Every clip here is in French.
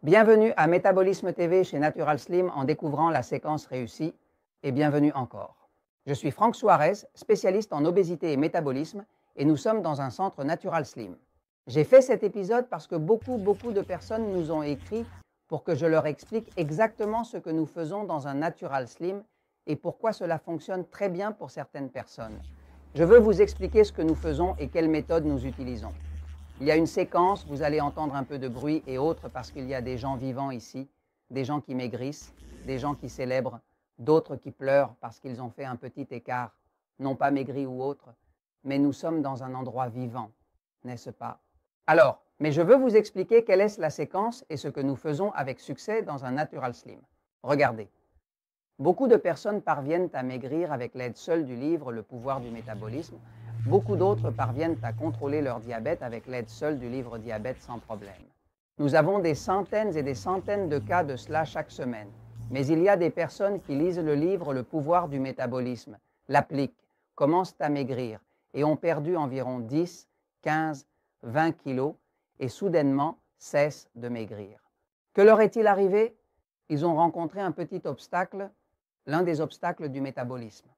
Bienvenue à Métabolisme TV chez Natural Slim en découvrant la séquence réussie et bienvenue encore. Je suis Franck Suarez, spécialiste en obésité et métabolisme et nous sommes dans un centre Natural Slim. J'ai fait cet épisode parce que beaucoup de personnes nous ont écrit pour que je leur explique exactement ce que nous faisons dans un Natural Slim et pourquoi cela fonctionne très bien pour certaines personnes. Je veux vous expliquer ce que nous faisons et quelles méthodes nous utilisons. Il y a une séquence, vous allez entendre un peu de bruit et autres parce qu'il y a des gens vivants ici, des gens qui maigrissent, des gens qui célèbrent, d'autres qui pleurent parce qu'ils ont fait un petit écart, non pas maigri ou autre, mais nous sommes dans un endroit vivant, n'est-ce pas? Alors, mais je veux vous expliquer quelle est la séquence et ce que nous faisons avec succès dans un Natural Slim. Regardez. Beaucoup de personnes parviennent à maigrir avec l'aide seule du livre Le pouvoir du métabolisme. Beaucoup d'autres parviennent à contrôler leur diabète avec l'aide seule du livre Diabète sans problème. Nous avons des centaines et des centaines de cas de cela chaque semaine. Mais il y a des personnes qui lisent le livre Le pouvoir du métabolisme, l'appliquent, commencent à maigrir et ont perdu environ 10, 15, 20 kilos et soudainement cessent de maigrir. Que leur est-il arrivé? Ils ont rencontré un petit obstacle, l'un des obstacles du métabolisme.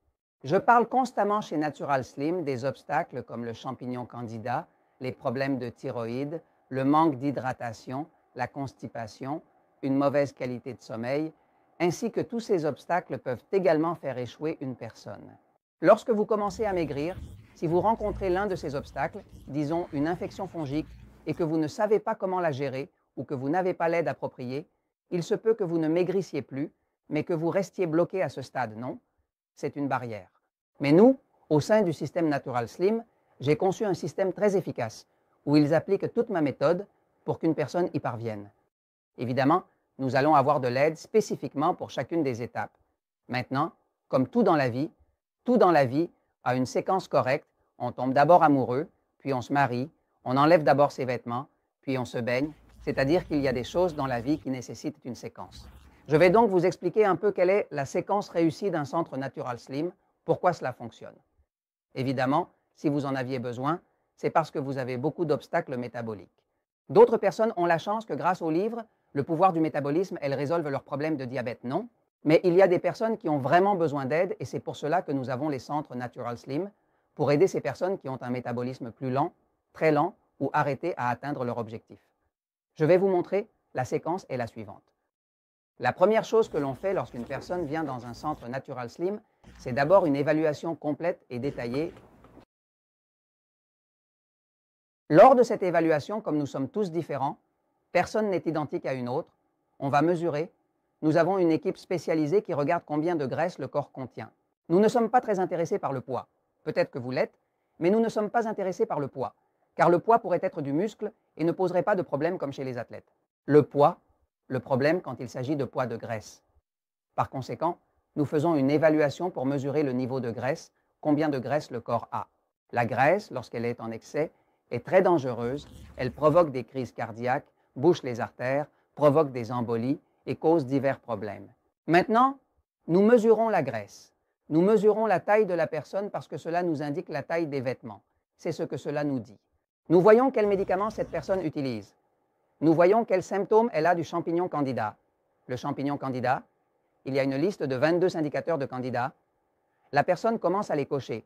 Je parle constamment chez Natural Slim des obstacles comme le champignon candida, les problèmes de thyroïde, le manque d'hydratation, la constipation, une mauvaise qualité de sommeil, ainsi que tous ces obstacles peuvent également faire échouer une personne. Lorsque vous commencez à maigrir, si vous rencontrez l'un de ces obstacles, disons une infection fongique, et que vous ne savez pas comment la gérer ou que vous n'avez pas l'aide appropriée, il se peut que vous ne maigrissiez plus, mais que vous restiez bloqué à ce stade, non? C'est une barrière. Mais nous, au sein du système Natural Slim, j'ai conçu un système très efficace où ils appliquent toute ma méthode pour qu'une personne y parvienne. Évidemment, nous allons avoir de l'aide spécifiquement pour chacune des étapes. Maintenant, comme tout dans la vie a une séquence correcte. On tombe d'abord amoureux, puis on se marie, on enlève d'abord ses vêtements, puis on se baigne, c'est-à-dire qu'il y a des choses dans la vie qui nécessitent une séquence. Je vais donc vous expliquer un peu quelle est la séquence réussie d'un centre Natural Slim, pourquoi cela fonctionne. Évidemment, si vous en aviez besoin, c'est parce que vous avez beaucoup d'obstacles métaboliques. D'autres personnes ont la chance que grâce au livre, Le pouvoir du métabolisme, elles résolvent leurs problèmes de diabète, non? Mais il y a des personnes qui ont vraiment besoin d'aide et c'est pour cela que nous avons les centres Natural Slim, pour aider ces personnes qui ont un métabolisme plus lent, très lent ou arrêté à atteindre leur objectif. Je vais vous montrer, la séquence est la suivante. La première chose que l'on fait lorsqu'une personne vient dans un centre Natural Slim, c'est d'abord une évaluation complète et détaillée. Lors de cette évaluation, comme nous sommes tous différents, personne n'est identique à une autre, on va mesurer. Nous avons une équipe spécialisée qui regarde combien de graisse le corps contient. Nous ne sommes pas très intéressés par le poids. Peut-être que vous l'êtes, mais nous ne sommes pas intéressés par le poids, car le poids pourrait être du muscle et ne poserait pas de problème comme chez les athlètes. Le poids, le problème quand il s'agit de poids de graisse. Par conséquent, nous faisons une évaluation pour mesurer le niveau de graisse, combien de graisse le corps a. La graisse, lorsqu'elle est en excès, est très dangereuse, elle provoque des crises cardiaques, bouche les artères, provoque des embolies et cause divers problèmes. Maintenant, nous mesurons la graisse. Nous mesurons la taille de la personne parce que cela nous indique la taille des vêtements. C'est ce que cela nous dit. Nous voyons quel médicament cette personne utilise. Nous voyons quels symptômes elle a du champignon candida. Le champignon candida, il y a une liste de 22 indicateurs de candida. La personne commence à les cocher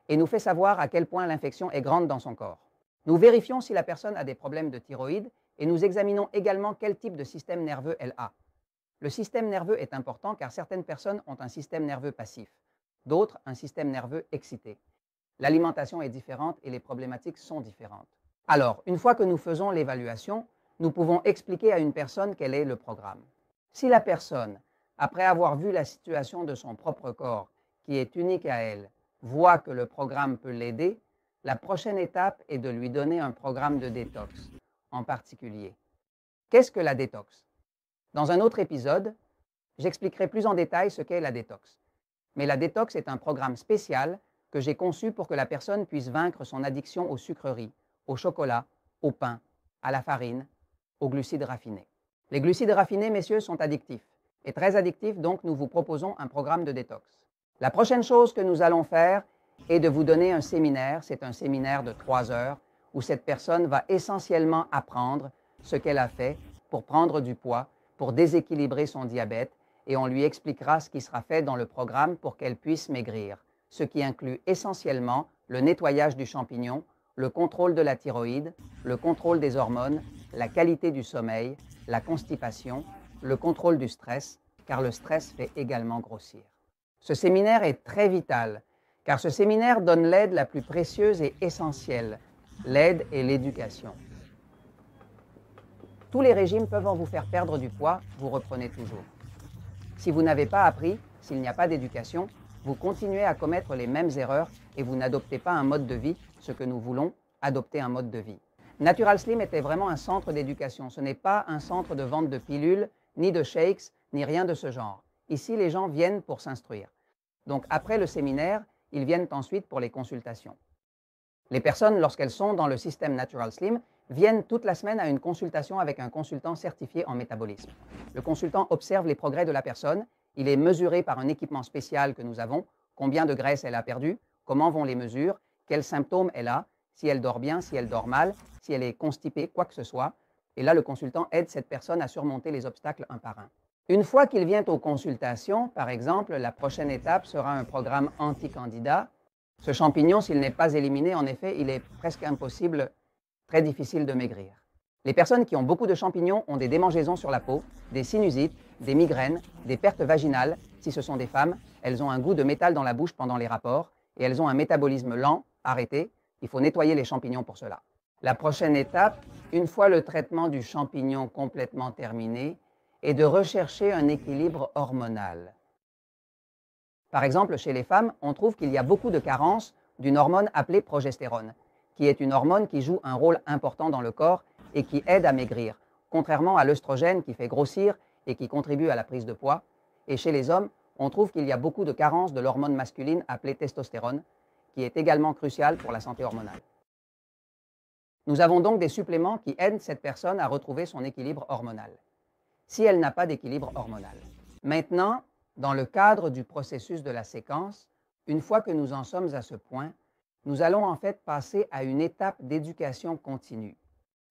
et nous fait savoir à quel point l'infection est grande dans son corps. Nous vérifions si la personne a des problèmes de thyroïde et nous examinons également quel type de système nerveux elle a. Le système nerveux est important car certaines personnes ont un système nerveux passif, d'autres un système nerveux excité. L'alimentation est différente et les problématiques sont différentes. Alors, une fois que nous faisons l'évaluation, nous pouvons expliquer à une personne quel est le programme. Si la personne, après avoir vu la situation de son propre corps, qui est unique à elle, voit que le programme peut l'aider, la prochaine étape est de lui donner un programme de détox, en particulier. Qu'est-ce que la détox? Dans un autre épisode, j'expliquerai plus en détail ce qu'est la détox. Mais la détox est un programme spécial que j'ai conçu pour que la personne puisse vaincre son addiction aux sucreries, au chocolat, au pain, à la farine, aux glucides raffinés. Les glucides raffinés, messieurs, sont addictifs. Et très addictifs, donc nous vous proposons un programme de détox. La prochaine chose que nous allons faire est de vous donner un séminaire. C'est un séminaire de 3 heures où cette personne va essentiellement apprendre ce qu'elle a fait pour prendre du poids, pour déséquilibrer son diabète, et on lui expliquera ce qui sera fait dans le programme pour qu'elle puisse maigrir, ce qui inclut essentiellement le nettoyage du champignon, le contrôle de la thyroïde, le contrôle des hormones, la qualité du sommeil, la constipation, le contrôle du stress, car le stress fait également grossir. Ce séminaire est très vital, car ce séminaire donne l'aide la plus précieuse et essentielle, l'aide et l'éducation. Tous les régimes peuvent vous faire perdre du poids, vous reprenez toujours. Si vous n'avez pas appris, s'il n'y a pas d'éducation, vous continuez à commettre les mêmes erreurs et vous n'adoptez pas un mode de vie, ce que nous voulons, adopter un mode de vie. Natural Slim était vraiment un centre d'éducation. Ce n'est pas un centre de vente de pilules, ni de shakes, ni rien de ce genre. Ici, les gens viennent pour s'instruire. Donc, après le séminaire, ils viennent ensuite pour les consultations. Les personnes, lorsqu'elles sont dans le système Natural Slim, viennent toute la semaine à une consultation avec un consultant certifié en métabolisme. Le consultant observe les progrès de la personne, il est mesuré par un équipement spécial que nous avons, combien de graisse elle a perdu, comment vont les mesures, quels symptômes elle a, si elle dort bien, si elle dort mal, si elle est constipée, quoi que ce soit. Et là, le consultant aide cette personne à surmonter les obstacles un par un. Une fois qu'il vient aux consultations, par exemple, la prochaine étape sera un programme anti-candidat. Ce champignon, s'il n'est pas éliminé, en effet, il est presque impossible, très difficile de maigrir. Les personnes qui ont beaucoup de champignons ont des démangeaisons sur la peau, des sinusites, des migraines, des pertes vaginales. Si ce sont des femmes, elles ont un goût de métal dans la bouche pendant les rapports et elles ont un métabolisme lent, arrêté. Il faut nettoyer les champignons pour cela. La prochaine étape, une fois le traitement du champignon complètement terminé, est de rechercher un équilibre hormonal. Par exemple, chez les femmes, on trouve qu'il y a beaucoup de carences d'une hormone appelée progestérone, qui est une hormone qui joue un rôle important dans le corps et qui aide à maigrir, contrairement à l'œstrogène qui fait grossir et qui contribue à la prise de poids. Et chez les hommes, on trouve qu'il y a beaucoup de carences de l'hormone masculine appelée testostérone, qui est également cruciale pour la santé hormonale. Nous avons donc des suppléments qui aident cette personne à retrouver son équilibre hormonal, si elle n'a pas d'équilibre hormonal. Maintenant, dans le cadre du processus de la séquence, une fois que nous en sommes à ce point, nous allons en fait passer à une étape d'éducation continue.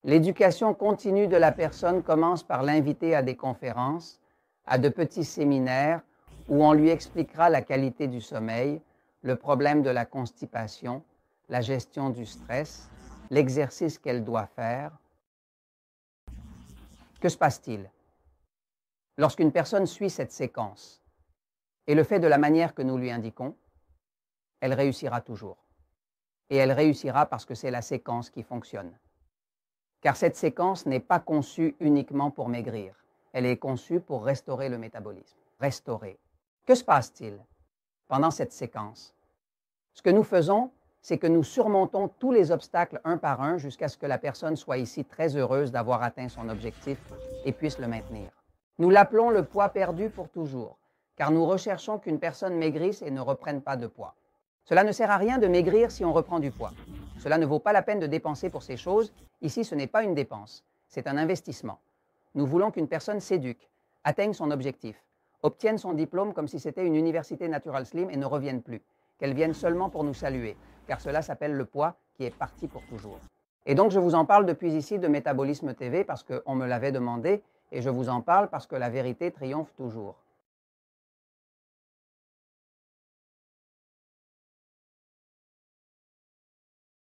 L'éducation continue de la personne commence par l'inviter à des conférences, à de petits séminaires où on lui expliquera la qualité du sommeil, le problème de la constipation, la gestion du stress, l'exercice qu'elle doit faire. Que se passe-t-il? Lorsqu'une personne suit cette séquence et le fait de la manière que nous lui indiquons, elle réussira toujours. Et elle réussira parce que c'est la séquence qui fonctionne. Car cette séquence n'est pas conçue uniquement pour maigrir. Elle est conçue pour restaurer le métabolisme. Restaurer. Que se passe-t-il pendant cette séquence? Ce que nous faisons, c'est que nous surmontons tous les obstacles un par un jusqu'à ce que la personne soit ici très heureuse d'avoir atteint son objectif et puisse le maintenir. Nous l'appelons le poids perdu pour toujours, car nous recherchons qu'une personne maigrisse et ne reprenne pas de poids. Cela ne sert à rien de maigrir si on reprend du poids. Cela ne vaut pas la peine de dépenser pour ces choses. Ici, ce n'est pas une dépense, c'est un investissement. Nous voulons qu'une personne s'éduque, atteigne son objectif, obtienne son diplôme comme si c'était une université Natural Slim et ne revienne plus, qu'elle vienne seulement pour nous saluer, car cela s'appelle le poids qui est parti pour toujours. Et donc, je vous en parle depuis ici de Métabolisme TV parce qu'on me l'avait demandé et je vous en parle parce que la vérité triomphe toujours.